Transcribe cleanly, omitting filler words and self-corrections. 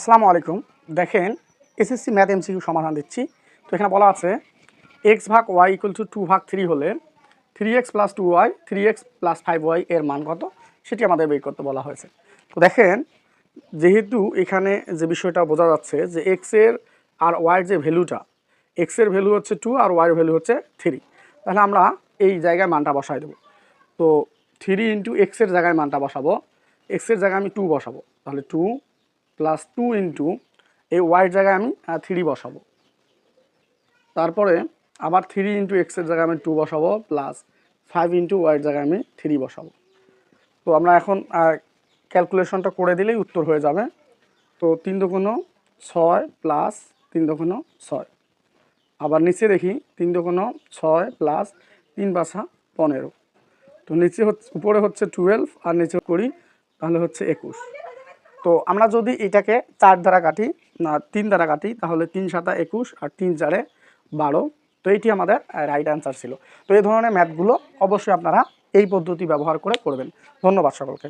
আসসালামু আলাইকুম। দেখেন এসএসসি ম্যাথ এমসিকিউ সমাধান দিচ্ছি। তো এখানে বলা আছে x ভাগ y ইকুয়াল টু 2 ভাগ 3 হলে 3x plus 2y 3x plus 5y এর মান কত সেটি আমাদের বের করতে বলা হয়েছে। তো দেখেন যেহেতু এখানে যে বিষয়টা বোঝা যাচ্ছে যে x এর আর y এর যে ভ্যালুটা, x এর ভ্যালু হচ্ছে 2 আর y এর ভ্যালু হচ্ছে 3, তাহলে আমরা এই জায়গায় মানটা বসাই দেবো। তো 3 ইন্টু এক্স এর জায়গায় মানটা বসাবো, এক্স এর জায়গায় আমি 2 বসাবো, তাহলে 2 প্লাস 2 ইন্টু এই ওয়াইয়ের জায়গায় আমি 3 বসাবো। তারপরে আবার 3 ইন্টু এক্সের জায়গায় আমি 2 বসাবো, প্লাস 5 ইন্টু ওয়াইয়ের জায়গায় আমি 3 বসাবো। তো আমরা এখন ক্যালকুলেশনটা করে দিলেই উত্তর হয়ে যাবে। তো 3 দুগুণ 6 প্লাস 3 দুগুণ 6। আবার নিচে দেখি 3 দুগুণ 6 প্লাস 3 পাঁচা 15। তো নিচে হচ্ছে, উপরে হচ্ছে 12 আর নিচে করি, তাহলে হচ্ছে 21। তো আমরা যদি এটাকে 4 দ্বারা কাটি, না 3 দ্বারা কাটি, তাহলে 3 সাতা 21 আর 3 চারে 12। তো এইটি আমাদের রাইট অ্যান্সার ছিল। তো এই ধরনের ম্যাথগুলো অবশ্যই আপনারা এই পদ্ধতি ব্যবহার করে করবেন। ধন্যবাদ সকলকে।